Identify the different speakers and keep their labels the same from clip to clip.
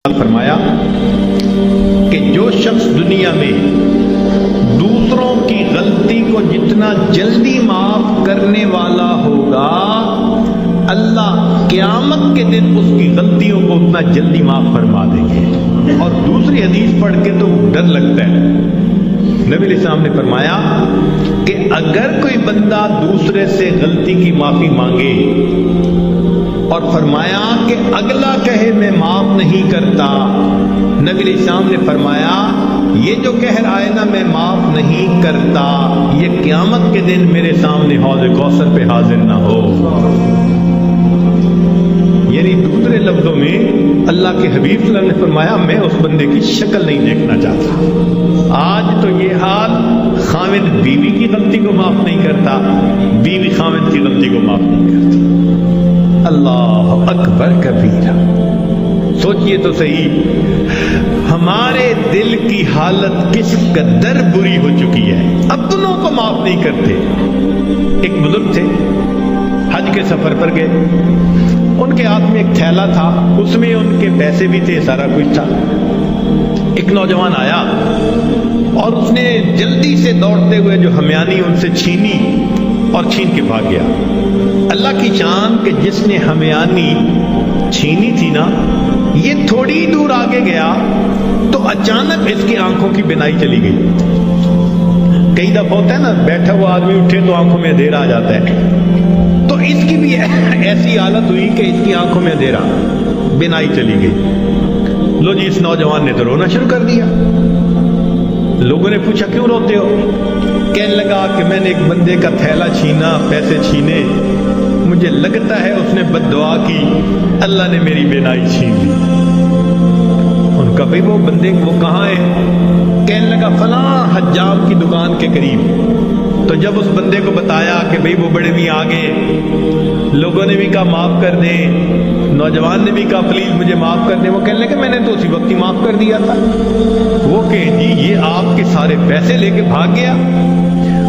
Speaker 1: فرمایا کہ جو شخص دنیا میں دوسروں کی غلطی کو جتنا جلدی معاف کرنے والا ہوگا، اللہ قیامت کے دن اس کی غلطیوں کو اتنا جلدی معاف فرما دیں گے۔ اور دوسری حدیث پڑھ کے تو ڈر لگتا ہے۔ نبی علیہ السلام نے فرمایا کہ اگر کوئی بندہ دوسرے سے غلطی کی معافی مانگے اور فرمایا کہ اگلا کہے میں معاف نہیں کرتا، نبی علیہ السلام نے فرمایا یہ جو کہہ رہا ہے نا میں معاف نہیں کرتا، یہ قیامت کے دن میرے سامنے حوض کوثر پہ حاضر نہ ہو۔ یعنی دوسرے لفظوں میں اللہ کے حبیب صلی اللہ علیہ وسلم نے فرمایا میں اس بندے کی شکل نہیں دیکھنا چاہتا۔ آج تو یہ حال، خاوند بیوی کی غلطی کو معاف نہیں کرتا، بیوی خاوند کی غلطی کو معاف نہیں کرتی۔ اللہ اکبر کبیرہ۔ سوچئے تو صحیح ہمارے دل کی حالت کس قدر بری ہو چکی ہے، اپنوں کو معاف نہیں کرتے۔ ایک بزرگ تھے، حج کے سفر پر گئے، ان کے ہاتھ میں ایک تھیلا تھا، اس میں ان کے پیسے بھی تھے، سارا کچھ تھا۔ ایک نوجوان آیا اور اس نے جلدی سے دوڑتے ہوئے جو ہمیانی ان سے چھینی اور چھین کے بھاگ گیا۔ اللہ کی شان کہ جس نے ہمیانی چھینی تھی نا، یہ تھوڑی دور آگے گیا تو اچانک اس کی آنکھوں کی بینائی چلی گئی۔ کئی دفعہ ہوتا ہے نا، بیٹھا ہوا آدمی اٹھے تو آنکھوں میں اندھیرا آ جاتا ہے، تو اس کی بھی ایسی حالت ہوئی کہ اس کی آنکھوں میں اندھیرا، بینائی چلی گئی۔ لو جی، اس نوجوان نے تو رونا شروع کر دیا۔ لوگوں نے پوچھا کیوں روتے ہو؟ کہنے لگا کہ میں نے ایک بندے کا تھیلا چھینا، پیسے چھینے، مجھے لگتا ہے اس نے بد دعا کی، اللہ نے میری بینائی چھین لی۔ ان کا بھئی وہ بندے وہ کہاں ہے؟ کہنے لگا فلاں حجام کی دکان کے قریب۔ تو جب اس بندے کو بتایا کہ بھئی وہ بڑے بھی آگے، لوگوں نے بھی کہا معاف کر دیں، نوجوان نے بھی کہا پلیز مجھے معاف کر دیں، وہ کہنے لگے میں نے تو اسی وقت ہی معاف کر دیا تھا۔ وہ کہ جی یہ آپ کے سارے پیسے لے کے بھاگ گیا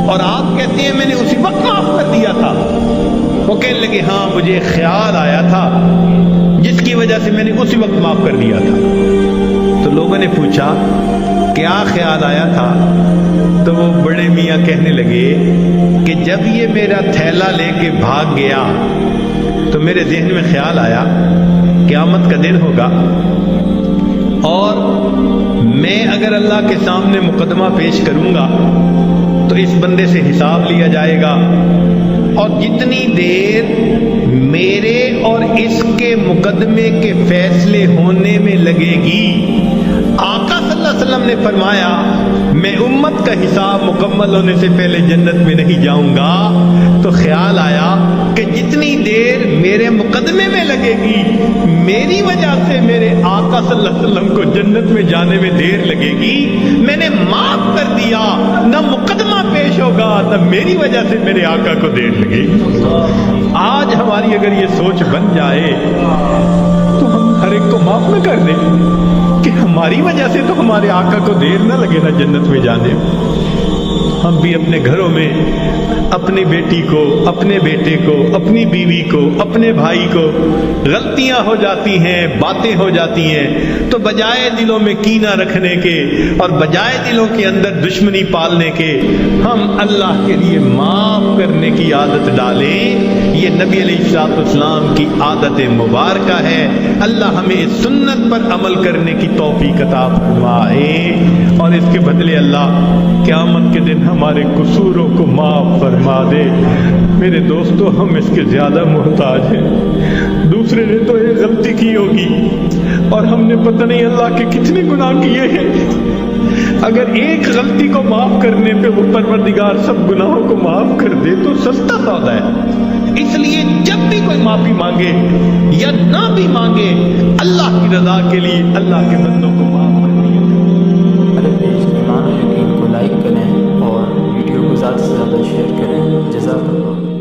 Speaker 1: اور آپ کہتے ہیں میں نے اسی وقت معاف کر دیا تھا۔ وہ کہنے لگے ہاں مجھے خیال آیا تھا جس کی وجہ سے میں نے اسی وقت معاف کر دیا تھا۔ تو لوگوں نے پوچھا کیا خیال آیا تھا؟ تو وہ بڑے میاں کہنے لگے کہ جب یہ میرا تھیلا لے کے بھاگ گیا تو میرے ذہن میں خیال آیا قیامت کا دن ہوگا اور میں اگر اللہ کے سامنے مقدمہ پیش کروں گا تو اس بندے سے حساب لیا جائے گا، اور جتنی دیر میرے اور اس کے مقدمے کے فیصلے ہونے میں لگے گی، آقا صلی اللہ علیہ وسلم نے فرمایا میں امت کا حساب مکمل ہونے سے پہلے جنت میں نہیں جاؤں گا۔ تو خیال آیا کہ جتنی دیر میرے مقدمے میں لگے گی، میری وجہ سے میرے آقا صلی اللہ علیہ وسلم کو جنت میں جانے میں دیر لگے گی، میں نے معاف کر دیا، نہ مقدمہ پیش ہوگا نہ میری وجہ سے میرے آقا کو دیر لگے گی۔ آج ہماری اگر یہ سوچ بن جائے تو ہم ہر ایک کو معاف نہ کر دیں کہ ہماری وجہ سے تو ہمارے آقا کو دیر نہ لگے نا جنت میں جانے۔ ہم بھی اپنے گھروں میں اپنی بیٹی کو، اپنے بیٹے کو، اپنی بیوی کو، اپنے بھائی کو غلطیاں ہو جاتی ہیں، باتیں ہو جاتی ہیں، تو بجائے دلوں میں کینہ رکھنے کے اور بجائے دلوں کے اندر دشمنی پالنے کے، ہم اللہ کے لیے معاف کرنے کی عادت ڈالیں۔ یہ نبی علیہ السلام کی عادت مبارکہ ہے۔ اللہ ہمیں اس سنت پر عمل کرنے کی توفیق عطا فرمائے، اور اس کے بدلے اللہ قیامت کے دن ہمارے قصوروں کو معاف فرما دے۔ میرے دوستو، ہم اس کے زیادہ محتاج ہیں۔ دوسرے نے تو ایک غلطی کی ہوگی اور ہم نے پتہ نہیں اللہ کے کتنے گناہ کیے ہیں۔ اگر ایک غلطی کو معاف کرنے پہ وہ پروردگار سب گناہوں کو معاف کر دے تو سستا سودا ہے۔ اس لیے جب بھی کوئی معافی مانگے یا نہ بھی مانگے، اللہ کی رضا کے لیے اللہ کے بندوں کو معاف کر دیا۔
Speaker 2: ایمان و یقین کو لائک کریں اور ویڈیو کو زیادہ سے زیادہ شیئر کریں۔ جزاک اللہ۔